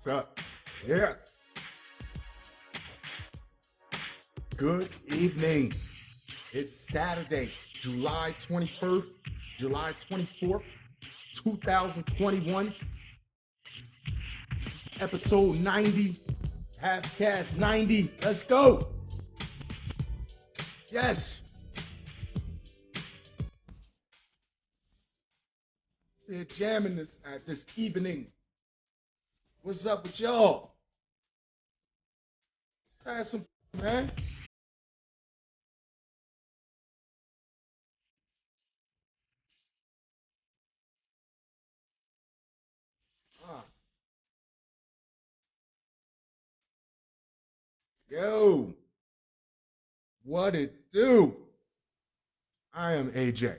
So, yeah, good evening. It's Saturday, July 21st, July 24th, 2021, episode 90, half-cast 90. Let's go. Yes, we're jamming this at this evening. What's up with y'all? Have some fun, man. Ah, yo, what it do? I am AJ.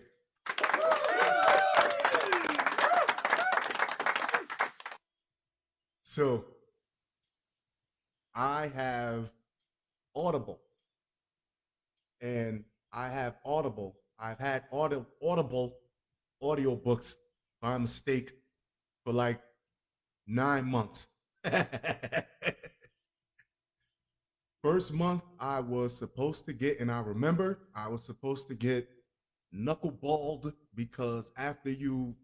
So I have Audible, and I have Audible. I've had Audible audiobooks by mistake for like 9 months. First month I was supposed to get, and I remember I was supposed to get knuckleballed because after you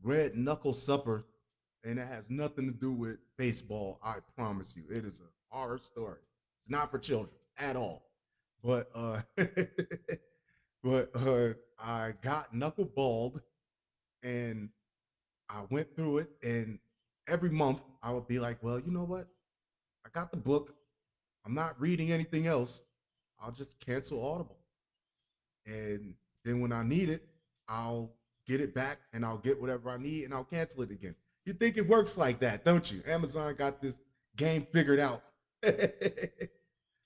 read Knuckle Supper, and it has nothing to do with baseball, I promise you, it is a horror story. It's not for children at all. But I got knuckleballed, and I went through it, and every month I would be like, well, you know what? I got the book. I'm not reading anything else. I'll just cancel Audible. And then when I need it, I'll get it back and I'll get whatever I need and I'll cancel it again. You think it works like that, don't you? Amazon got this game figured out.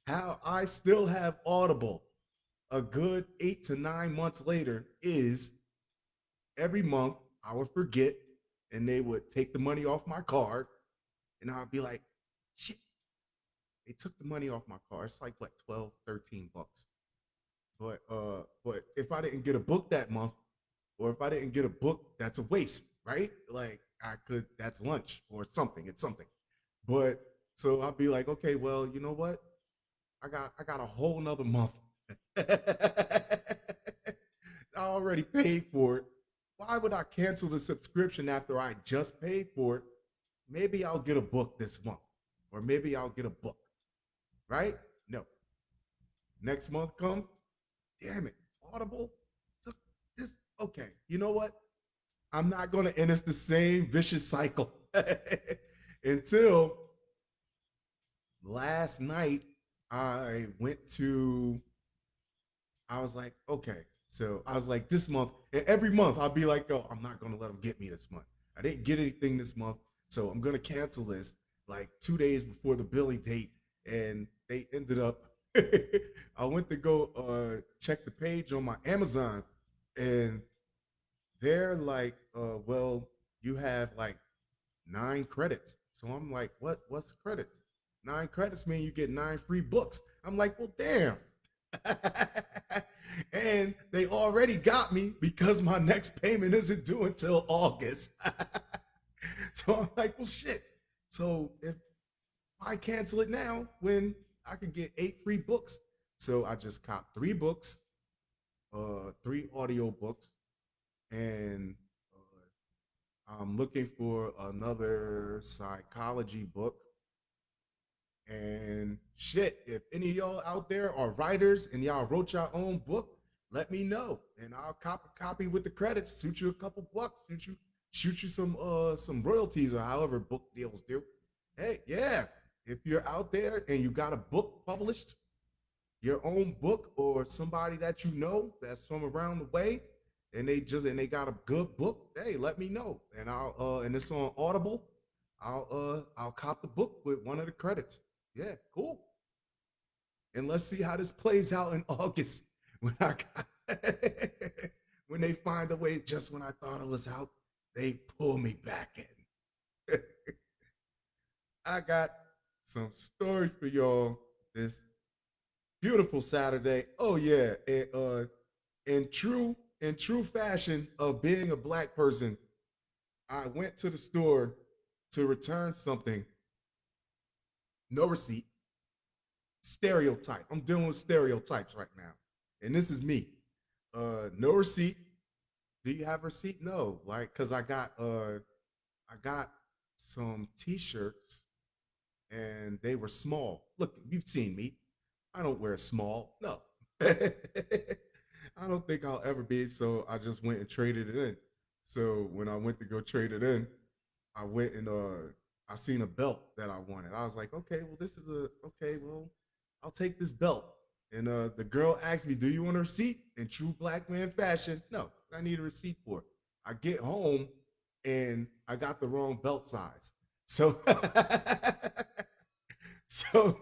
How I still have Audible a good 8 to 9 months later is every month I would forget and they would take the money off my card and I'd be like, shit, they took the money off my card. It's like what, 12, 13 bucks. But if I didn't get a book that month, or if I didn't get a book, that's a waste, right? Like I could, that's lunch or something. It's something. But so I'll be like, okay, well, you know what? I got a whole nother month. I already paid for it. Why would I cancel the subscription after I just paid for it? Maybe I'll get a book this month, or maybe I'll get a book, right? No. Next month comes, damn it, Audible took this. Okay, you know what? I'm not going to end the same vicious cycle until last night. I went to, I was like, okay. So I was like, this month, and every month I'll be like, oh, I'm not going to let them get me this month. I didn't get anything this month. So I'm going to cancel this like 2 days before the billing date. And they ended up, I went to go check the page on my Amazon, and they're like, well, you have like 9 credits. So I'm like, what's credits? 9 credits mean you get 9 free books. I'm like, well, damn. And they already got me because my next payment isn't due until August. So I'm like, well, shit. So if I cancel it now, when I could get 8 free books. So I just copped 3 books, 3 audio books, and I'm looking for another psychology book. And shit, if any of y'all out there are writers and y'all wrote your own book, let me know, and I'll copy with the credits. Shoot you a couple bucks. Shoot you some royalties or however book deals do. Hey, yeah, if you're out there and you got a book published, your own book, or somebody that you know that's from around the way, and they got a good book, hey, let me know, and I'll and it's on Audible. I'll cop the book with one of the credits. Yeah, cool. And let's see how this plays out in August when I got when they find a way. Just when I thought it was out, they pull me back in. I got some stories for y'all this beautiful Saturday. Oh yeah, and in true fashion of being a black person, I went to the store to return something, no receipt, stereotype. I'm dealing with stereotypes right now. And this is me. No receipt. Do you have a receipt? No. Like, cause I got some t-shirts and they were small. Look, you've seen me. I don't wear small. No. I don't think I'll ever be. So I just went and traded it in. So when I went to go trade it in, I went and I seen a belt that I wanted. I was like, okay, well this is a okay, well I'll take this belt. And the girl asked me, "Do you want a receipt?" In true black man fashion, no, I need a receipt for it. I get home and I got the wrong belt size. So so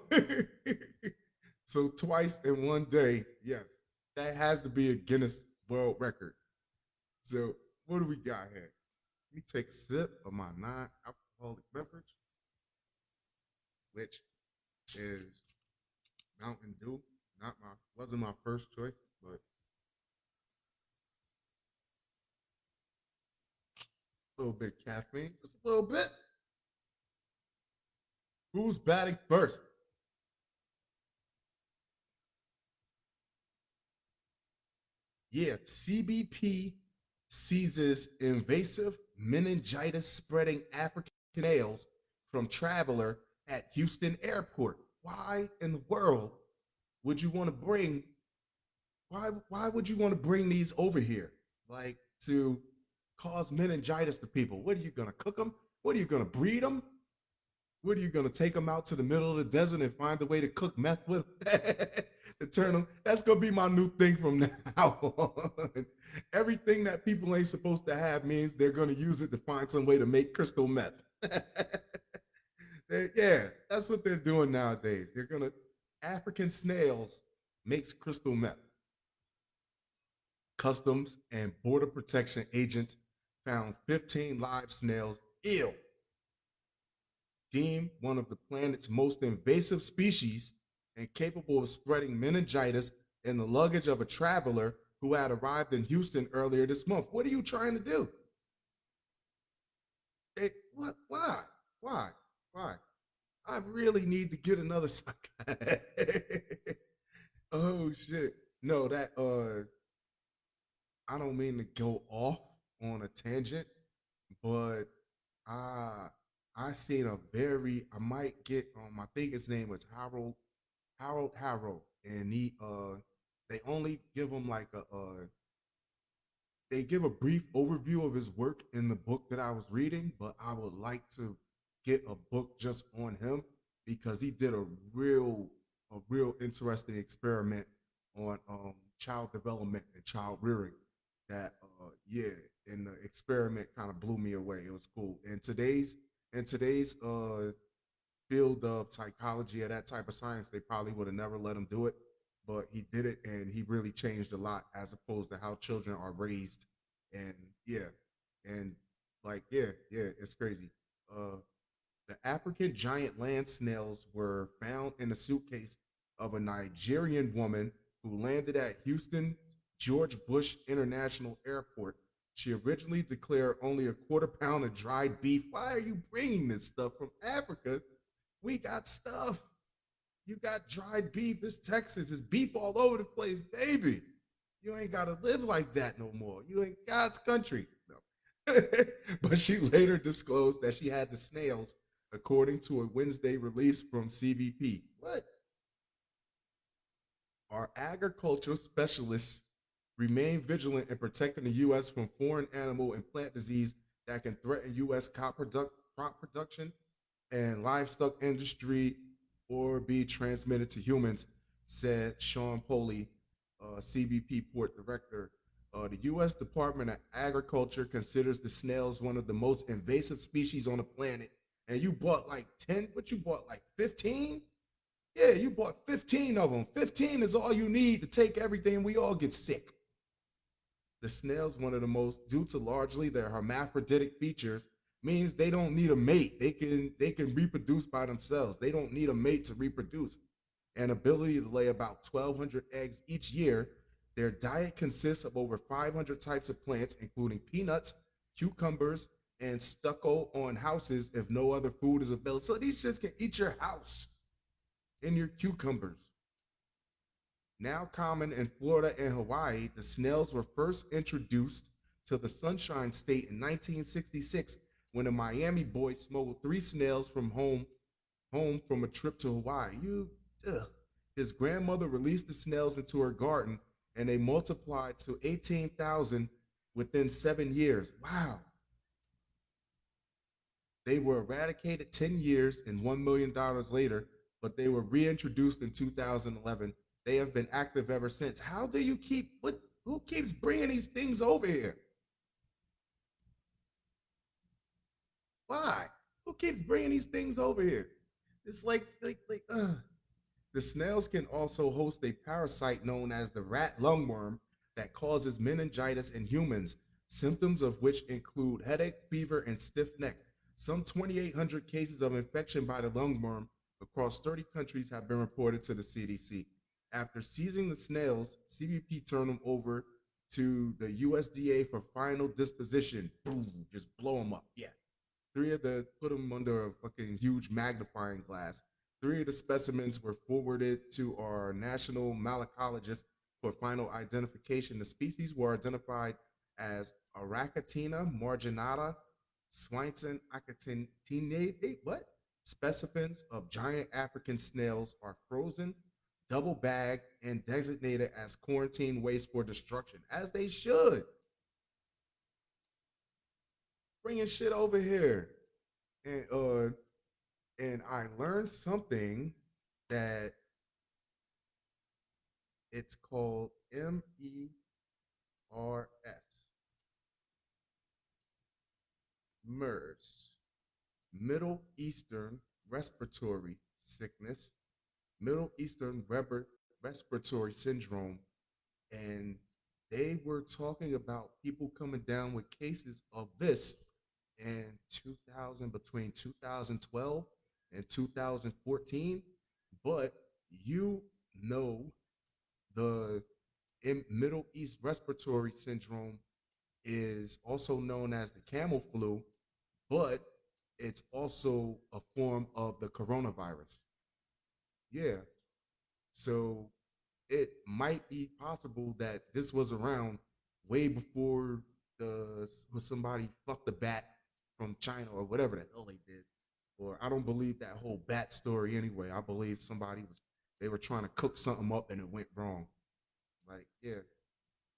so twice in one day, yes, that has to be a Guinness World Record. So what do we got here? Let me take a sip of my non-alcoholic beverage, which is Mountain Dew. Not my wasn't my first choice, but a little bit caffeine, just a little bit. Who's batting first? Yeah, CBP seizes invasive meningitis spreading African males from traveler at Houston airport. Why in the world would you want to bring why would you want to bring these over here? Like to cause meningitis to people. What are you going to cook them? What are you going to breed them? What are you going to take them out to the middle of the desert and find a way to cook meth with them? To turn them? That's going to be my new thing from now on. Everything that people ain't supposed to have means they're going to use it to find some way to make crystal meth. Yeah, that's what they're doing nowadays. They're going to, African snails makes crystal meth. Customs and Border Protection agents found 15 live snails ill, deemed one of the planet's most invasive species and capable of spreading meningitis in the luggage of a traveler who had arrived in Houston earlier this month. What are you trying to do? What? Why? Why? Why? I really need to get another psychiatrist. Oh shit. No, that I don't mean to go off on a tangent, but I I seen a very I might get I think his name was Harold, and he they only give him like a they give a brief overview of his work in the book that I was reading, but I would like to get a book just on him because he did a real interesting experiment on child development and child rearing. That yeah, and the experiment kind of blew me away. It was cool. And today's field of psychology or that type of science, they probably would have never let him do it. But he did it and he really changed a lot as opposed to how children are raised. And yeah, and like, yeah, it's crazy. Uh, the African giant land snails were found in a suitcase of a Nigerian woman who landed at Houston George Bush International Airport. She originally declared only a quarter pound of dried beef. Why are you bringing this stuff from Africa? We got stuff. You got dried beef. This Texas is beef all over the place, baby. You ain't got to live like that no more. You ain't God's country. No. But she later disclosed that she had the snails, according to a Wednesday release from CBP. What? Our agricultural specialists remain vigilant in protecting the U.S. from foreign animal and plant disease that can threaten U.S. crop production and livestock industry or be transmitted to humans, said Sean Poley, CBP Port Director. The U.S. Department of Agriculture considers the snails one of the most invasive species on the planet. And you bought like 10, what you bought like 15? Yeah, you bought 15 of them. 15 is all you need to take everything. We all get sick. The snails, one of the most, due to largely their hermaphroditic features, means they don't need a mate. They can reproduce by themselves. They don't need a mate to reproduce. An ability to lay about 1,200 eggs each year. Their diet consists of over 500 types of plants, including peanuts, cucumbers, and stucco on houses if no other food is available. So these shits can eat your house and your cucumbers. Now common in Florida and Hawaii, the snails were first introduced to the Sunshine State in 1966 when a Miami boy smuggled three snails from home from a trip to Hawaii. Ugh. His grandmother released the snails into her garden, and they multiplied to 18,000 within 7 years. Wow. They were eradicated 10 years and $1 million later, but they were reintroduced in 2011. They have been active ever since. How do you keep what? Who keeps bringing these things over here? Why? Who keeps bringing these things over here? It's like. The snails can also host a parasite known as the rat lungworm that causes meningitis in humans, symptoms of which include headache, fever, and stiff neck. Some 2,800 cases of infection by the lungworm across 30 countries have been reported to the CDC. After seizing the snails, CBP turned them over to the USDA for final disposition. Boom, just blow them up. Yeah, three of the put them under a fucking huge magnifying glass. Three of the specimens were forwarded to our national malacologist for final identification. The species were identified as Aracatina marginata, Swinson acatinate. What? Specimens of giant African snails are frozen, double bagged, and designated as quarantine waste for destruction, as they should. Bringing shit over here. And I learned something that it's called MERS, MERS, Middle Eastern Respiratory Sickness, Middle Eastern Respiratory Syndrome, and they were talking about people coming down with cases of this in 2000 between 2012 and 2014. But you know the Middle East Respiratory Syndrome is also known as the camel flu, but it's also a form of the coronavirus. Yeah. So it might be possible that this was around way before the when somebody fucked a bat from China or whatever the hell they did. Or I don't believe that whole bat story anyway. I believe somebody was they were trying to cook something up and it went wrong. Like, yeah.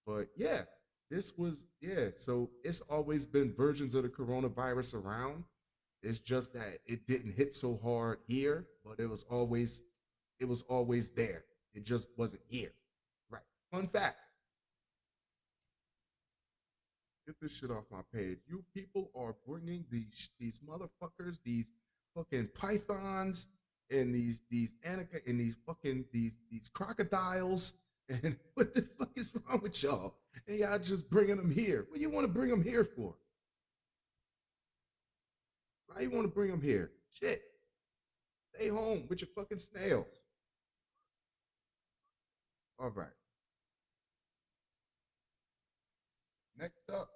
But yeah, this was yeah. So it's always been versions of the coronavirus around. It's just that it didn't hit so hard here, but it was always there. It just wasn't here. Right. Fun fact. Get this shit off my page. You people are bringing these motherfuckers, these fucking pythons, and these anaconda and these crocodiles. And what the fuck is wrong with y'all? And y'all just bringing them here. What do you want to bring them here for? Why you want to bring them here? Shit. Stay home with your fucking snails. All right. Next up,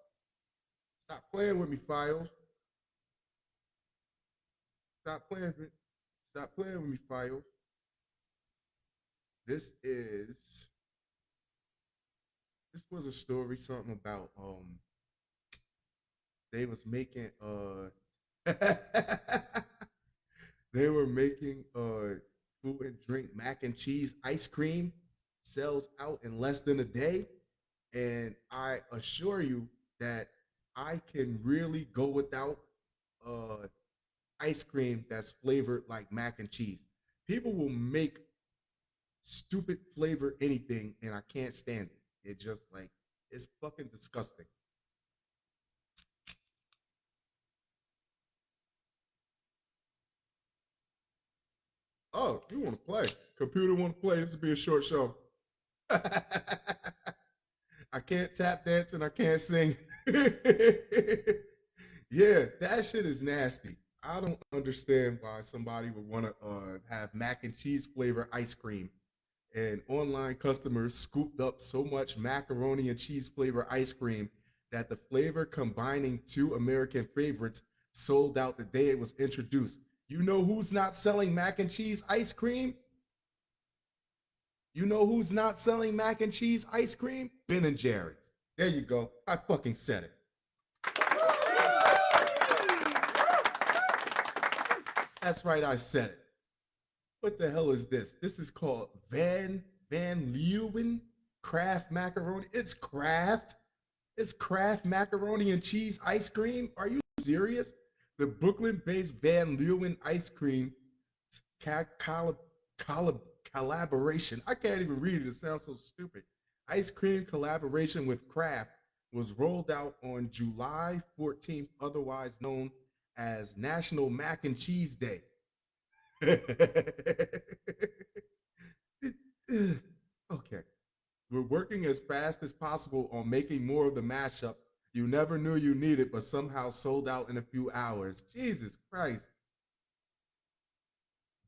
stop playing with me, Files. Stop playing with Stop playing with me, Files. This is this was a story, something about they was making they were making food and drink mac and cheese ice cream sells out in less than a day. And I assure you that I can really go without uh ice cream that's flavored like mac and cheese. People will make stupid flavor anything and I can't stand it. It just like it's fucking disgusting. Oh, you want to play? Computer want to play? This will be a short show. I can't tap dance and I can't sing. Yeah, that shit is nasty. I don't understand why somebody would want to have mac and cheese flavor ice cream, and online customers scooped up so much macaroni and cheese flavor ice cream that the flavor combining two American favorites sold out the day it was introduced. You know who's not selling mac and cheese ice cream? You know who's not selling mac and cheese ice cream? Ben and Jerry's. There you go. I fucking said it. That's right, I said it. What the hell is this? This is called Van Leeuwen Kraft macaroni. It's Kraft. It's Kraft macaroni and cheese ice cream. Are you serious? The Brooklyn-based Van Leeuwen ice cream ca- colla- collaboration. I can't even read it. It sounds so stupid. Ice cream collaboration with Kraft was rolled out on July 14th, otherwise known as National Mac and Cheese Day. Okay. We're working as fast as possible on making more of the mashup you never knew you needed, but somehow sold out in a few hours. Jesus Christ.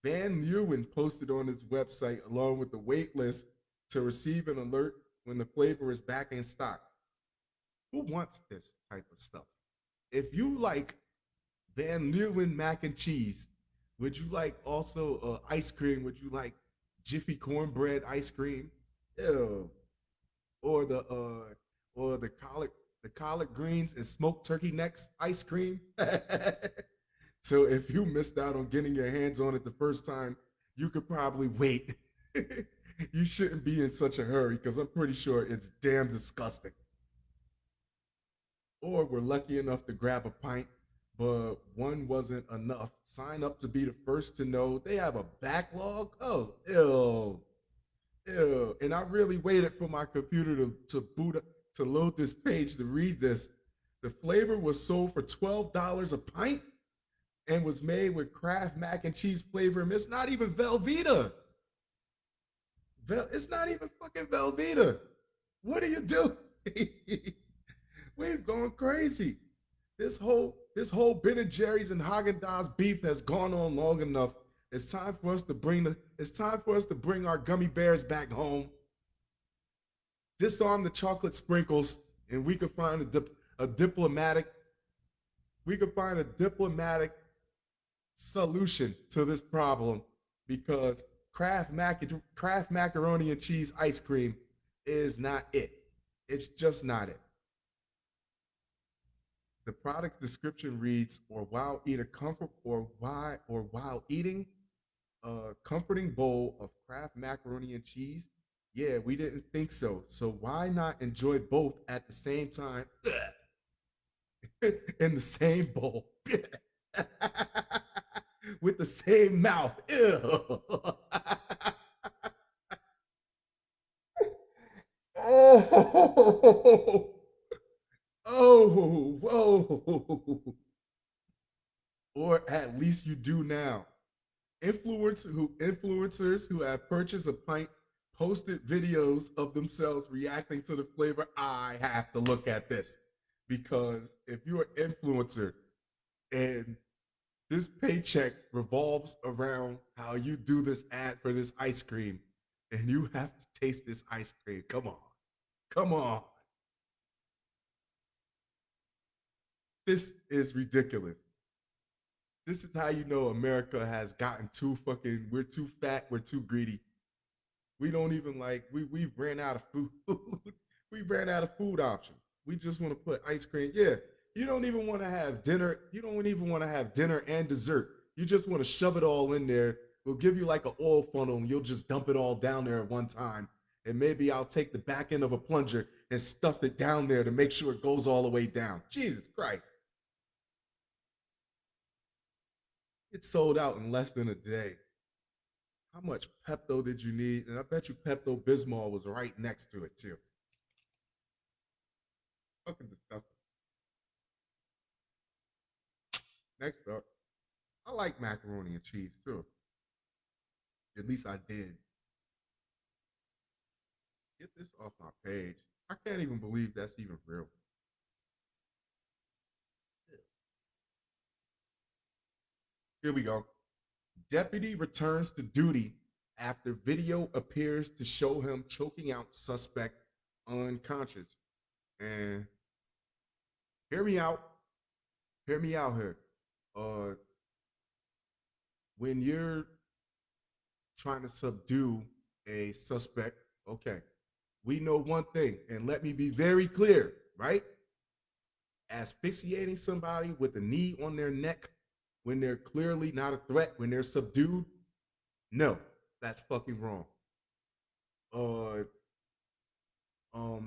Van Leeuwen posted on his website along with the wait list to receive an alert when the flavor is back in stock. Who wants this type of stuff? If you like Van Leeuwen mac and cheese, would you like also ice cream? Would you like Jiffy cornbread ice cream? Ew. Or the collard greens and smoked turkey necks ice cream. So if you missed out on getting your hands on it the first time, you could probably wait. You shouldn't be in such a hurry because I'm pretty sure it's damn disgusting. Or were lucky enough to grab a pint, but one wasn't enough. Sign up to be the first to know. They have a backlog. Oh, ew. Ew. And I really waited for my computer to boot up, to load this page to read this. The flavor was sold for $12 a pint and was made with Kraft mac and cheese flavor. And it's not even Velveeta. It's not even fucking Velveeta. What are you doing? We've gone crazy. This whole Ben and Jerry's and Haagen Dazs beef has gone on long enough. It's time for us to bring our gummy bears back home. Disarm the chocolate sprinkles, and a diplomatic we could find a diplomatic solution to this problem because Kraft macaroni and cheese ice cream is not it. It's just not it. The product's description reads, or while eat a comfort or while eating a comforting bowl of Kraft macaroni and cheese. Yeah, we didn't think so. So why not enjoy both at the same time in the same bowl with the same mouth? Ew. Oh, oh, whoa. Or at least you do now. Influencers who have purchased a pint posted videos of themselves reacting to the flavor. I have to look at this because if you're an influencer and this paycheck revolves around how you do this ad for this ice cream and you have to taste this ice cream, come on, come on, this is ridiculous. This is how you know America has gotten too fucking. We're too fat. We're too greedy. We don't even like we ran out of food. We ran out of food options. We just want to put ice cream. Yeah, you don't even want to have dinner. You don't even want to have dinner and dessert. You just want to shove it all in there. We'll give you like an oil funnel and you'll just dump it all down there at one time. And maybe I'll take the back end of a plunger and stuff it down there to make sure it goes all the way down. Jesus Christ. It sold out in less than a day. How much Pepto did you need? And I bet you Pepto Bismol was right next to it too. Fucking disgusting. Next up, I like macaroni and cheese too. At least I did. Get this off my page. I can't even believe that's even real. Here we go. Deputy returns to duty after video appears to show him choking out suspect unconscious. And hear me out. Hear me out here. Uh, when you're trying to subdue a suspect, okay, we know one thing, and let me be very clear, right? Asphyxiating somebody with a knee on their neck when they're clearly not a threat, when they're subdued, no, that's fucking wrong. Uh,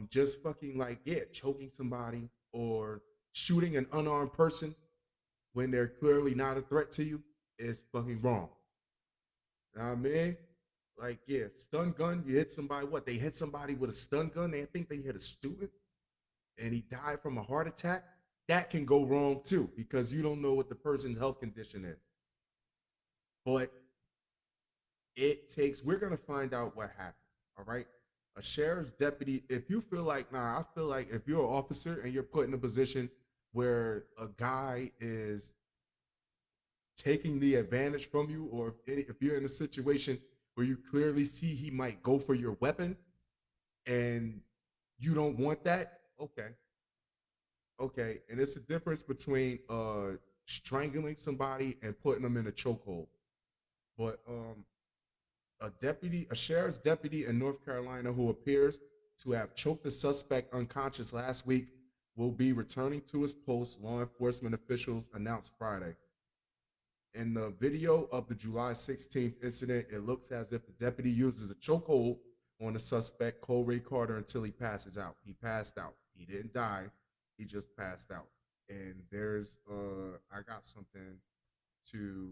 just fucking like yeah, choking somebody or shooting an unarmed person when they're clearly not a threat to you is fucking wrong. You know what I mean? Like, yeah, stun gun, you hit somebody, what? They hit somebody with a stun gun, they think they hit a student and he died from a heart attack. That can go wrong too because you don't know what the person's health condition is. But we're going to find out what happened. All right. A sheriff's deputy, if you feel like, nah, I feel like if you're an officer and you're put in a position where a guy is taking the advantage from you, or if you're in a situation where you clearly see he might go for your weapon and you don't want that, okay, okay. And it's a difference between strangling somebody and putting them in a chokehold. But a sheriff's deputy in North Carolina who appears to have choked the suspect unconscious last week will be returning to his post, law enforcement officials announced Friday. In the video of the July 16th incident, it looks as if the deputy uses a chokehold on the suspect, Colray Carter, until he passes out. He passed out. He didn't die. He just passed out. And I got something to,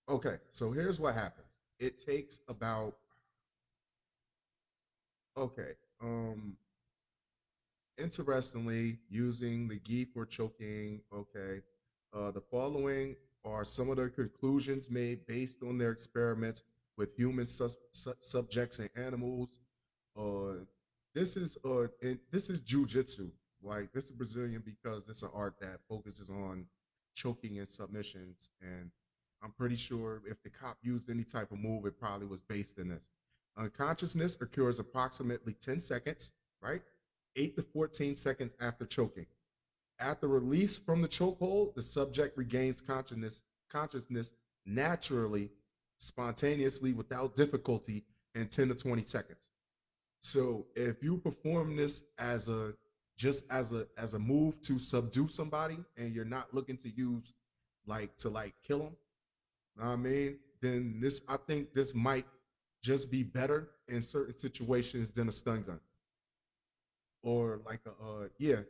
okay, so here's what happens. It takes about, okay, um, interestingly, using the ghee for choking, okay, the following are some of the conclusions made based on their experiments with human subjects and animals. Uh, this is jujitsu. Like this is Brazilian because it's an art that focuses on choking and submissions. And I'm pretty sure if the cop used any type of move, it probably was based in this. Unconsciousness occurs approximately 10 seconds, right? 8 to 14 seconds after choking. After release from the chokehold, the subject regains consciousness naturally, spontaneously, without difficulty in 10 to 20 seconds. So if you perform this as a move to subdue somebody and you're not looking to use like kill them, you know what I mean? Then this I think this might just be better in certain situations than a stun gun or like a yeah,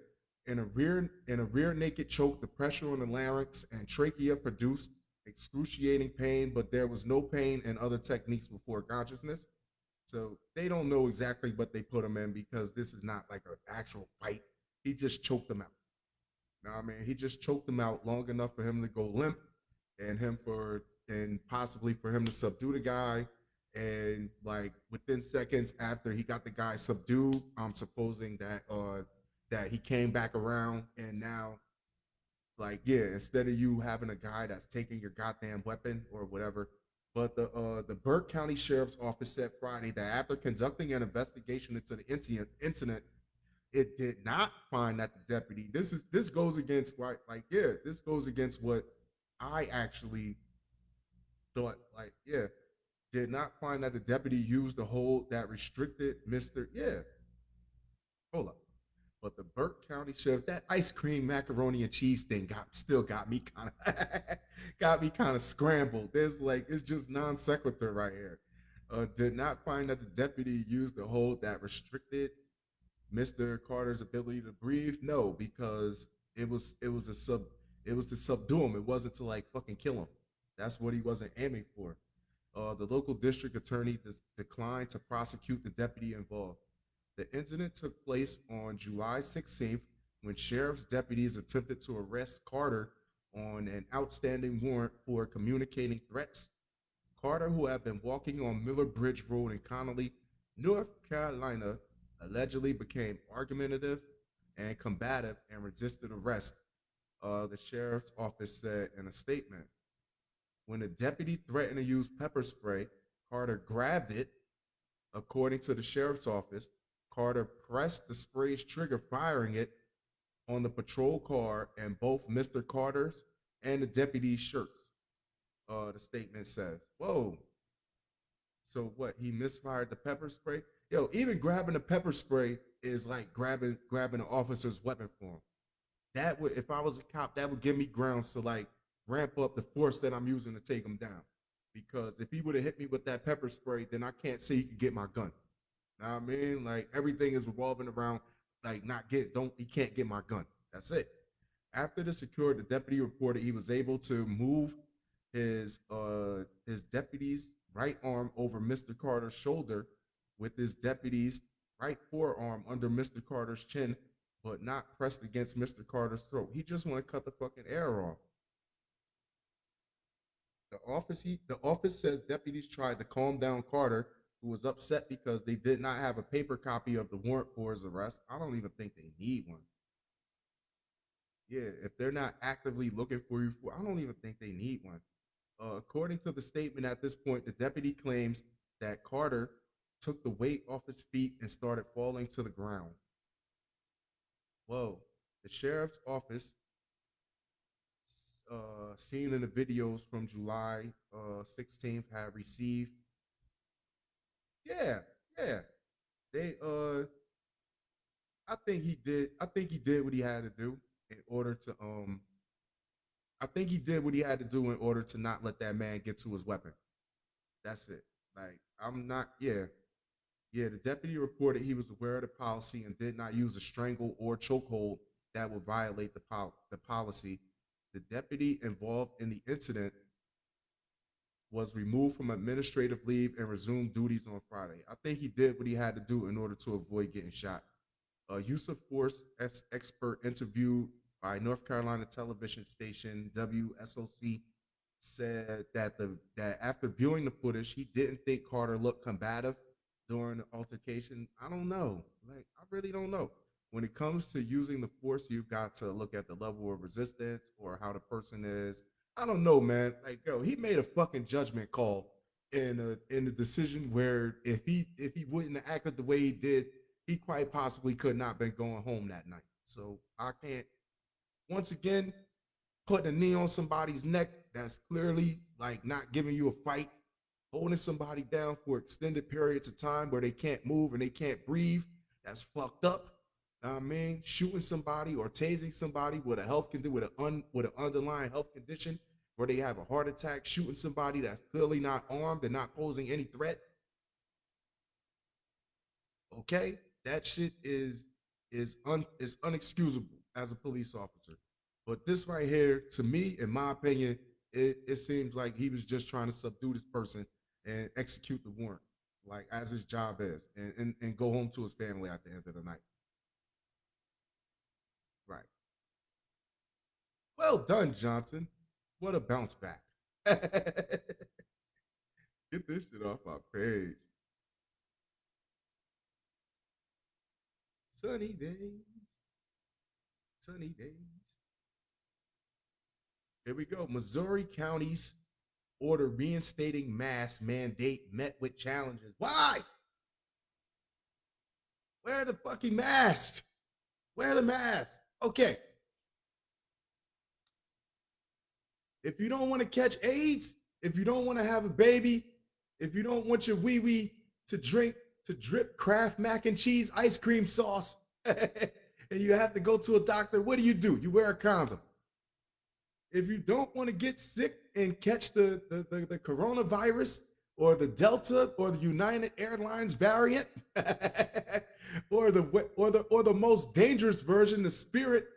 in a rear naked choke, the pressure on the larynx and trachea produced excruciating pain, but there was no pain in other techniques before consciousness. So they don't know exactly what they put him in because this is not like an actual fight. He just choked them out. You know what I mean? He just choked them out long enough for him to go limp and possibly for him to subdue the guy. And like within seconds after he got the guy subdued, I'm supposing that he came back around and now like yeah, instead of you having a guy that's taking your goddamn weapon or whatever. But the Burke County Sheriff's Office said Friday that after conducting an investigation into the incident, it did not find that the deputy. This goes against right, like yeah, this goes against what I actually thought. Like yeah, did not find that the deputy used the hold that restricted Mister. Yeah, hold up. But the Burke County Sheriff, that ice cream macaroni and cheese thing got me kind of got me kind of scrambled. There's like it's just non sequitur right here. Did not find that the deputy used the hold that restricted Mr. Carter's ability to breathe. No, because it was to subdue him. It wasn't to like fucking kill him. That's what he wasn't aiming for. The local district attorney declined to prosecute the deputy involved. The incident took place on July 16th when sheriff's deputies attempted to arrest Carter on an outstanding warrant for communicating threats. Carter, who had been walking on Miller Bridge Road in Connally, North Carolina, allegedly became argumentative and combative and resisted arrest, the sheriff's office said in a statement. When the deputy threatened to use pepper spray, Carter grabbed it. According to the sheriff's office, Carter pressed the spray's trigger, firing it, on the patrol car and both Mr. Carter's and the deputy's shirts. The statement says, "Whoa, so what? He misfired the pepper spray? Yo, even grabbing a pepper spray is like grabbing an officer's weapon for him. That would, if I was a cop, that would give me grounds to like ramp up the force that I'm using to take him down. Because if he would have hit me with that pepper spray, then I can't say he could get my gun. Know what I mean? Like everything is revolving around like not get don't he can't get my gun. That's it. After the security, the deputy reported he was able to move his deputy's right arm over Mr. Carter's shoulder with his deputy's right forearm under Mr. Carter's chin, but not pressed against Mr. Carter's throat. He just want to cut the fucking air off. The office says deputies tried to calm down Carter, who was upset because they did not have a paper copy of the warrant for his arrest. I don't even think they need one. Yeah, if they're not actively looking for you, I don't even think they need one. According to the statement at this point, the deputy claims that Carter took the weight off his feet and started falling to the ground. Whoa. The sheriff's office, seen in the videos from July 16th, have received. Yeah, yeah. They I think he did. I think he did what he had to do in order to I think he did what he had to do in order to not let that man get to his weapon. That's it. Like I'm not. Yeah, yeah. The deputy reported he was aware of the policy and did not use a strangle or chokehold that would violate the policy. The deputy involved in the incident was removed from administrative leave and resumed duties on Friday. I think he did what he had to do in order to avoid getting shot. A use of force expert interviewed by North Carolina television station WSOC said that after viewing the footage, he didn't think Carter looked combative during the altercation. I don't know. Like, I really don't know. When it comes to using the force, you've got to look at the level of resistance or how the person is. I don't know, man. Like, yo, he made a fucking judgment call in a decision where if he wouldn't have acted the way he did, he quite possibly could not have been going home that night. So I can't. Once again, putting a knee on somebody's neck that's clearly like not giving you a fight, holding somebody down for extended periods of time where they can't move and they can't breathe, that's fucked up. Know what I mean? Shooting somebody or tasing somebody with a health condition with an underlying health condition where they have a heart attack, shooting somebody that's clearly not armed and not posing any threat. Okay, that shit is unexcusable as a police officer. But this right here, to me, in my opinion, it seems like he was just trying to subdue this person and execute the warrant, like as his job is, and go home to his family at the end of the night. Right. Well done, Johnson. What a bounce back. Get this shit off my page. Sunny days, sunny days. Here we go. Missouri counties order reinstating mask mandate met with challenges. Why? Wear the fucking mask. Wear the mask. Okay. If you don't want to catch AIDS, if you don't want to have a baby, if you don't want your wee wee to drip Kraft mac and cheese ice cream sauce, and you have to go to a doctor, what do? You wear a condom. If you don't want to get sick and catch the coronavirus or the Delta or the United Airlines variant or the most dangerous version, the spirit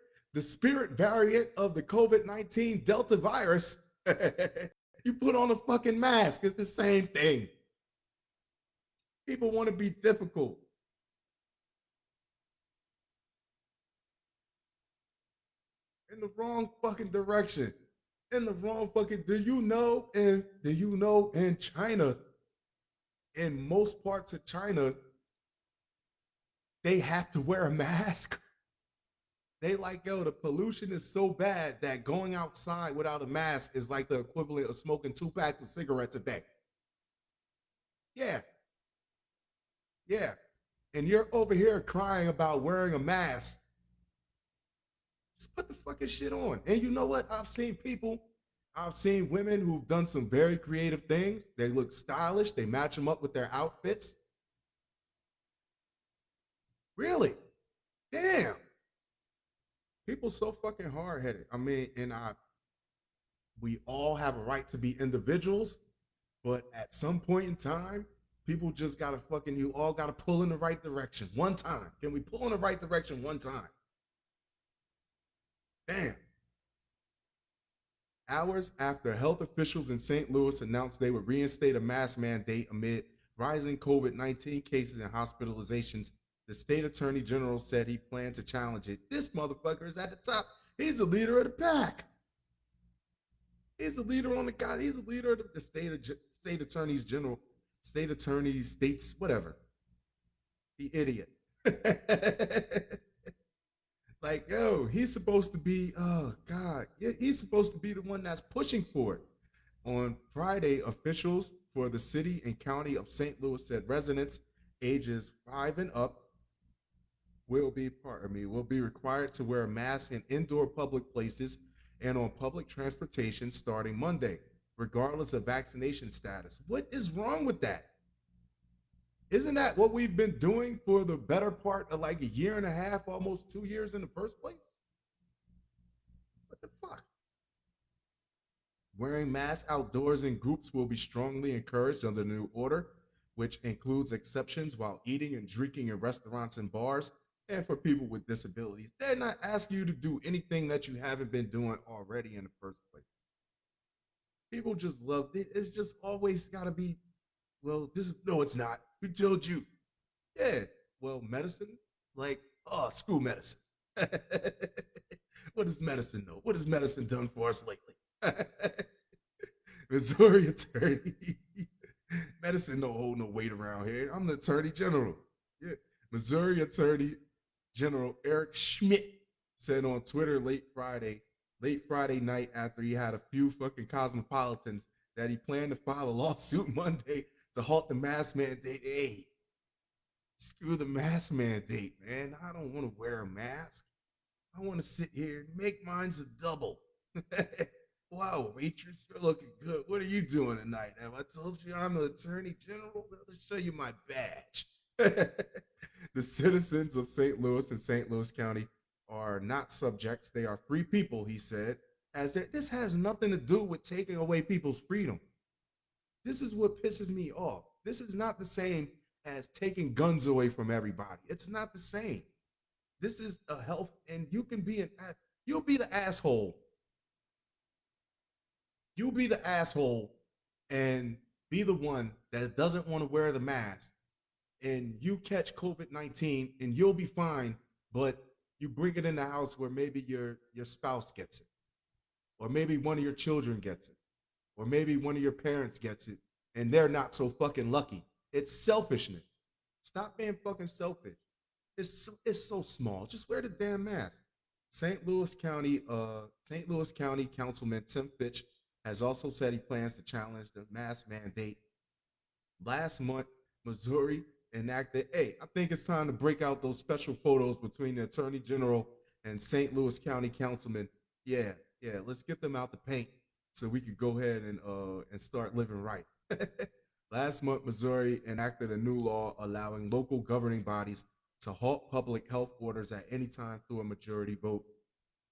variant of the COVID-19 Delta virus, you put on a fucking mask. It's the same thing. People want to be difficult in the wrong fucking direction. In the wrong fucking. Do you know in China, in most parts of China, they have to wear a mask? They like, yo, the pollution is so bad that going outside without a mask is like the equivalent of smoking 2 packs of cigarettes a day. Yeah, yeah. And you're over here crying about wearing a mask Just put the fucking shit on. And you know what? I've seen women who've done some very creative things. They look stylish. They match them up with their outfits. Really? Damn. People so fucking hard headed. I mean, we all have a right to be individuals, but at some point in time, people just gotta fucking, you all gotta pull in the right direction one time. Can we pull in the right direction one time? Damn. Hours after health officials in St. Louis announced they would reinstate a mask mandate amid rising COVID 19 cases and hospitalizations, the state attorney general said he planned to challenge it. This motherfucker is at the top. He's the leader of the pack. He's the leader on the guy. He's the leader of the state attorneys general, state attorneys, states, whatever. The idiot. Like, yo, he's supposed to be, oh God, yeah, he's supposed to be the one that's pushing for it. On Friday, officials for the city and county of St. Louis said residents ages 5 and up will be required to wear a mask in indoor public places and on public transportation starting Monday, regardless of vaccination status. What is wrong with that? Isn't that what we've been doing for the better part of like a year and a half, almost 2 years in the first place? What the fuck? Wearing masks outdoors in groups will be strongly encouraged under the new order, which includes exceptions while eating and drinking in restaurants and bars and for people with disabilities. They're not asking you to do anything that you haven't been doing already in the first place. People just love it. It's just always got to be, well, this is, no, it's not. We told you. Yeah. Well, medicine, like, oh, screw medicine. What does medicine know? What has medicine done for us lately? Missouri attorney. Medicine don't hold no weight around here. I'm the attorney general. Yeah. Missouri attorney general Eric Schmidt said on Twitter late Friday night after he had a few fucking cosmopolitans that he planned to file a lawsuit Monday to halt the mask mandate. Hey, screw the mask mandate, man. I don't want to wear a mask. I want to sit here and make mine's a double. Wow, waitress, you're looking good. What are you doing tonight? Have I told you I'm the attorney general? Let's show you my badge. The citizens of St. Louis and St. Louis County are not subjects. They are free people, he said. This has nothing to do with taking away people's freedom. This is what pisses me off. This is not the same as taking guns away from everybody. It's not the same. This is a health, and you'll be the asshole. You'll be the asshole and be the one that doesn't want to wear the mask, and you catch COVID-19 and you'll be fine, but you bring it in the house where maybe your spouse gets it, or maybe one of your children gets it, or maybe one of your parents gets it, and they're not so fucking lucky. It's selfishness. Stop being fucking selfish. It's so small. Just wear the damn mask. St. Louis County Councilman Tim Fitch has also said he plans to challenge the mask mandate. Last month, Missouri enacted. Hey, I think it's time to break out those special photos between the Attorney General and St. Louis County Councilman. Yeah, yeah, let's get them out the paint so we can go ahead and start living right. Last month, Missouri enacted a new law allowing local governing bodies to halt public health orders at any time through a majority vote.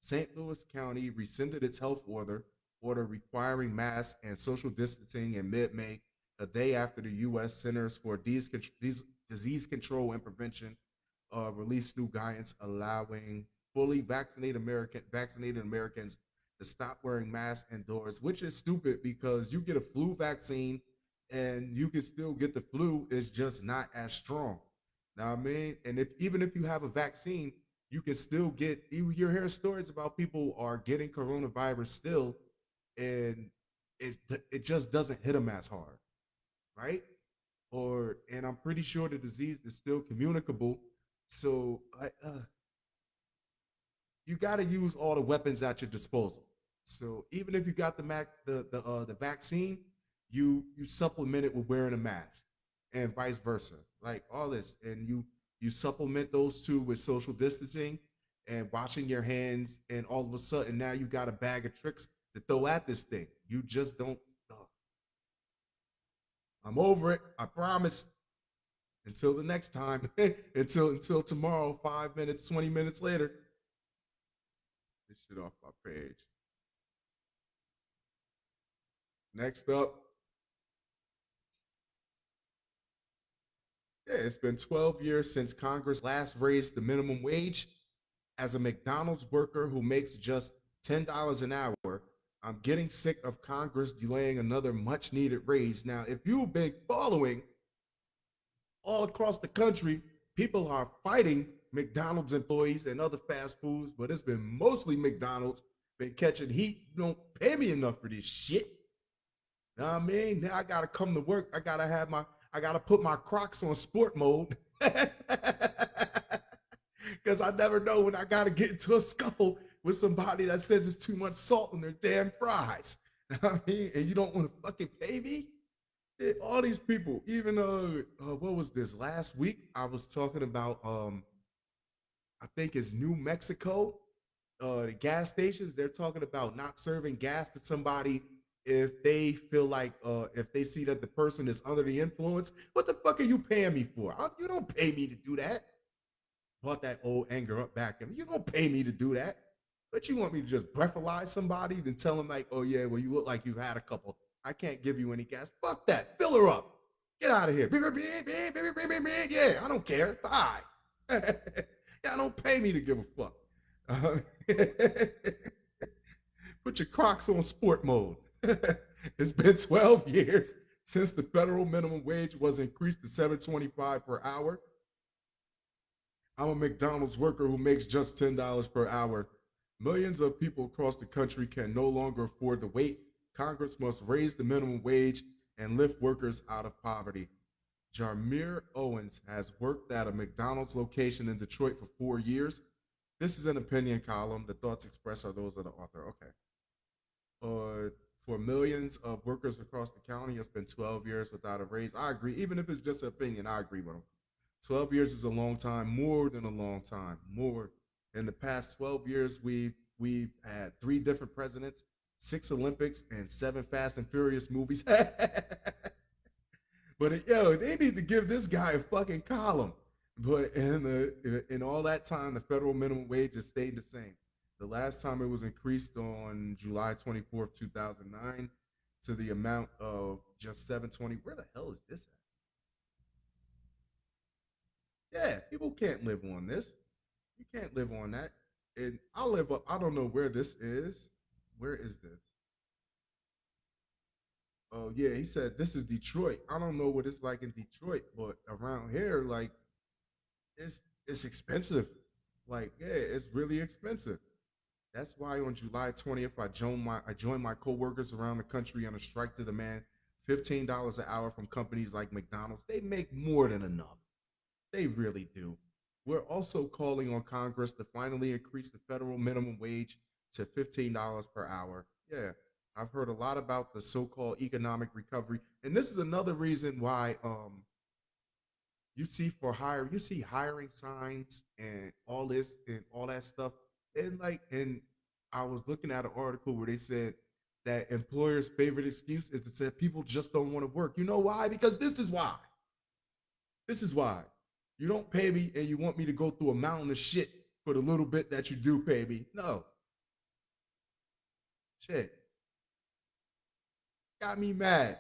St. Louis County rescinded its health order requiring masks and social distancing in mid-May, a day after the U.S. Centers for Disease Control and Prevention released new guidance allowing fully vaccinated Americans to stop wearing masks indoors, which is stupid because you get a flu vaccine and you can still get the flu. It's just not as strong. Now I mean, and if even if you have a vaccine, you can still get. You're hearing stories about people are getting coronavirus still, and it it just doesn't hit them as hard, right? And I'm pretty sure the disease is still communicable. So you got to use all the weapons at your disposal. So even if you got the vaccine, you supplement it with wearing a mask, and vice versa. Like all this, and you supplement those two with social distancing, and washing your hands, and all of a sudden now you got a bag of tricks to throw at this thing. You just don't. Oh, I'm over it. I promise. Until the next time. until tomorrow. 5 minutes, 20 minutes later. This shit off my page. Next up, yeah, it's been 12 years since Congress last raised the minimum wage. As a McDonald's worker who makes just $10 an hour, I'm getting sick of Congress delaying another much needed raise. Now, if you've been following all across the country, people are fighting McDonald's employees and other fast foods, but it's been mostly McDonald's been catching heat. You don't pay me enough for this shit. You know what I mean? Now I gotta come to work. I gotta put my Crocs on sport mode. Because I never know when I gotta get into a scuffle with somebody that says it's too much salt in their damn fries. You know what I mean? And you don't want to fucking pay me? All these people, even what was this? Last week I was talking about I think it's New Mexico, the gas stations, they're talking about not serving gas to somebody if they feel like if they see that the person is under the influence. What the fuck are you paying me for? You don't pay me to do that. Brought that old anger up back in me. You don't pay me to do that. But you want me to just breathalyze somebody, then tell them like, oh yeah, well you look like you've had a couple. I can't give you any gas. Fuck that. Fill her up. Get out of here. Yeah, I don't care. Bye. Yeah, don't pay me to give a fuck. Uh, Put your Crocs on sport mode. It's been 12 years since the federal minimum wage was increased to 7.25 per hour. I'm a McDonald's worker who makes just $10 per hour. Millions of people across the country can no longer afford the wait. Congress must raise the minimum wage and lift workers out of poverty. Jarmir Owens has worked at a McDonald's location in Detroit for 4 years. This is an opinion column. The thoughts expressed are those of the author. Okay. Uh, for millions of workers across the county, it's been 12 years without a raise. I agree. Even if it's just an opinion, I agree with him. 12 years is a long time, more than a long time. More. In the past 12 years, we've had three different presidents, six Olympics, and seven Fast and Furious movies. But yo, they need to give this guy a fucking column. But in all that time, the federal minimum wage has stayed the same. The last time it was increased on July 24th, 2009, to the amount of just 720. Where the hell is this at? Yeah, people can't live on this. You can't live on that. And I live up. I don't know where this is. Where is this? Oh yeah, he said this is Detroit. I don't know what it's like in Detroit, but around here, like it's expensive. Like yeah, it's really expensive. That's why on July 20th, I joined my coworkers around the country on a strike to demand $15 an hour from companies like McDonald's. They make more than enough. They really do. We're also calling on Congress to finally increase the federal minimum wage to $15 per hour. Yeah, I've heard a lot about the so-called economic recovery, and this is another reason why you see hiring signs and all this and all that stuff, and I was looking at an article where they said that employers' favorite excuse is to say people just don't want to work. You know why? Because this is why. This is why. You don't pay me and you want me to go through a mountain of shit for the little bit that you do pay me. No. Shit. Got me mad.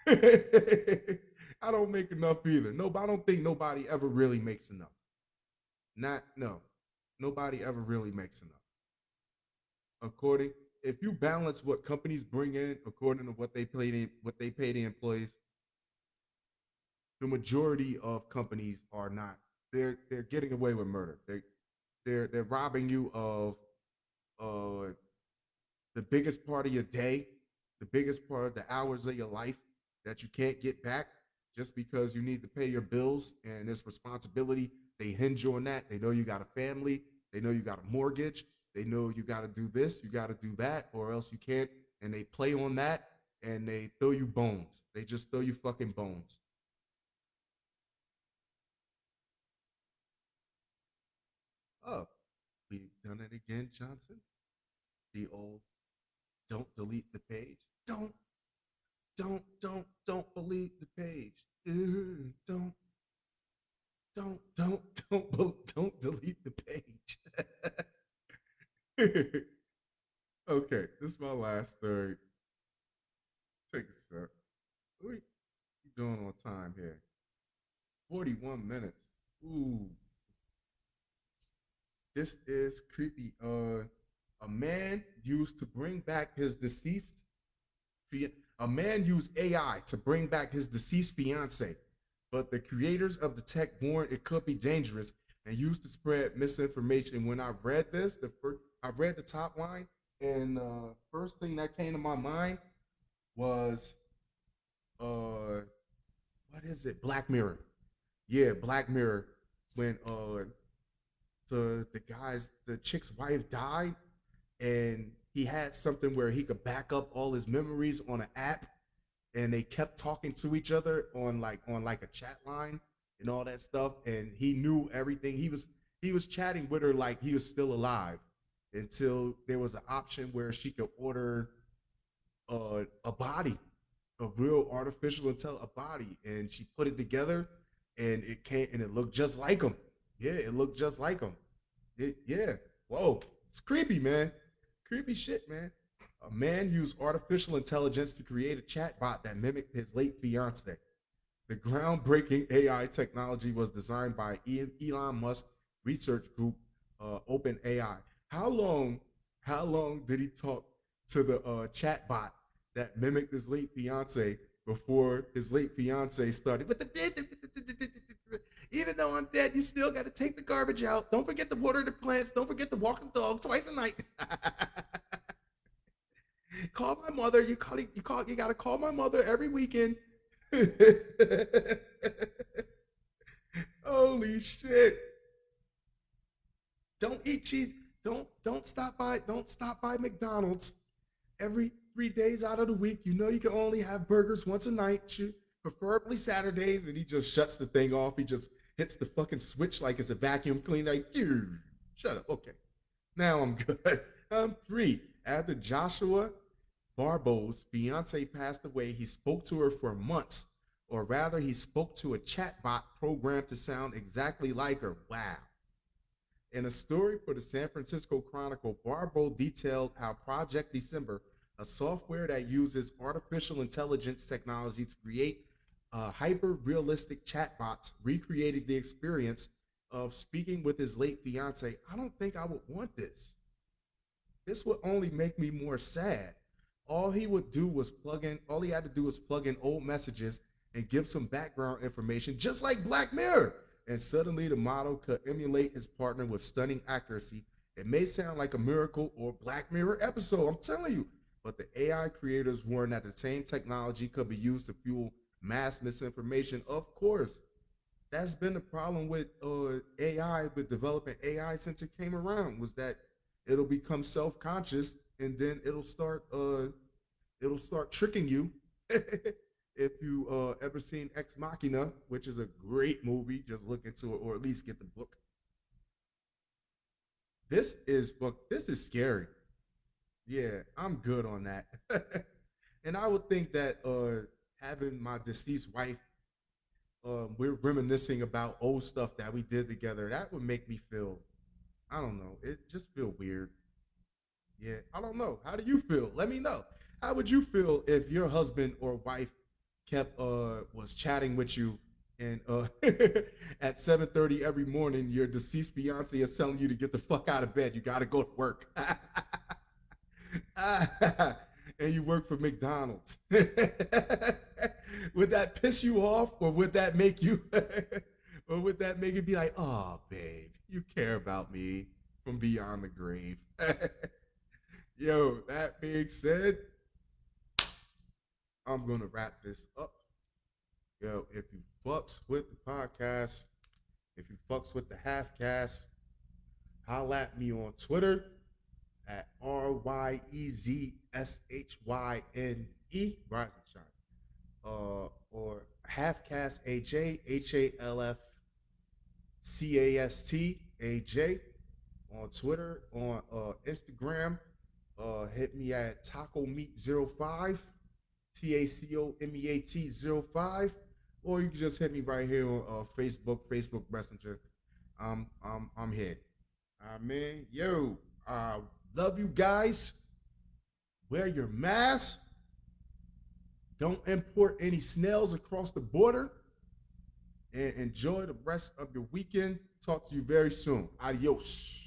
I don't make enough either. No, I don't think nobody ever really makes enough. Not no. Nobody ever really makes enough. According if you balance what companies bring in according to what they pay the employees, the majority of companies are not. They're getting away with murder. They're robbing you of uh the biggest part of your day, the biggest part of the hours of your life that you can't get back just because you need to pay your bills and this responsibility. They hinge on that. They know you got a family. They know you got a mortgage. They know you got to do this, you got to do that, or else you can't. And they play on that and they throw you bones. They just throw you fucking bones. Oh, We've done it again, Johnson. The old don't delete the page. Don't delete the page. Don't, don't delete the page. Okay, this is my last story. Take a sip. What are you doing on time here? 41 minutes. Ooh, this is creepy. A man used to bring back his deceased a man used AI to bring back his deceased fiance, but the creators of the tech warned it could be dangerous and used to spread misinformation. When I read this, I read the top line, and first thing that came to my mind was uh, what is it? Black Mirror. Yeah, Black Mirror. When the chick's wife died, and he had something where he could back up all his memories on an app, and they kept talking to each other on like a chat line and all that stuff, and he knew everything. He was chatting with her like he was still alive until there was an option where she could order a body, a real artificial a body, and she put it together, and it came and it looked just like him. Yeah, it looked just like him. Yeah. Whoa, it's creepy, man. Creepy shit, man. A man used artificial intelligence to create a chatbot that mimicked his late fiance. The groundbreaking AI technology was designed by Elon Musk research group OpenAI. How long? How long did he talk to the chatbot that mimicked his late fiance before his late fiance started? Even though I'm dead, you still got to take the garbage out. Don't forget to water the plants. Don't forget to walk the dog twice a night. Call my mother. You got to call my mother every weekend. Holy shit! Don't eat cheese. Don't stop by McDonald's every 3 days out of the week. You know you can only have burgers once a night, preferably Saturdays. And he just shuts the thing off. He just hits the fucking switch like it's a vacuum cleaner. Like, shut up. Okay, now I'm good. I'm free. After Joshua Barbo's fiance passed away, he spoke to her for months, or rather, he spoke to a chatbot programmed to sound exactly like her. Wow. In a story for the San Francisco Chronicle, Barbo detailed how Project December, a software that uses artificial intelligence technology to create hyper realistic chatbots, recreated the experience of speaking with his late fiance. I don't think I would want this. This would only make me more sad. All he had to do was plug in old messages and give some background information, just like Black Mirror. And suddenly the model could emulate his partner with stunning accuracy. It may sound like a miracle or Black Mirror episode, I'm telling you. But the AI creators warn that the same technology could be used to fuel mass misinformation. Of course, that's been the problem with AI, with developing AI since it came around, was that it'll become self-conscious, and then it'll start tricking you. If you ever seen Ex Machina, which is a great movie, just look into it or at least get the book. This is scary. Yeah, I'm good on that. And I would think that having my deceased wife, we're reminiscing about old stuff that we did together. That would make me feel, I don't know, it just feel weird. Yeah, I don't know. How do you feel? Let me know. How would you feel if your husband or wife kept was chatting with you, and at 7:30 every morning your deceased fiance is telling you to get the fuck out of bed. You got to go to work. And you work for McDonald's. Would that piss you off, or would that make you or would that make it be like, "Oh, babe, you care about me from beyond the grave." Yo, that being said, I'm gonna wrap this up. Yo, if you fucks with the podcast, if you fucks with the half cast, holla at me on Twitter at RYEZSHYNE, Rise and Shine. Or halfcast AJ, HALFCAST AJ, on Twitter, on Instagram. Hit me at Taco Meat 05, TACOMEAT 05, or you can just hit me right here on Facebook Messenger. I'm here. Man, yo, love you guys. Wear your mask. Don't import any snails across the border. And enjoy the rest of your weekend. Talk to you very soon. Adios.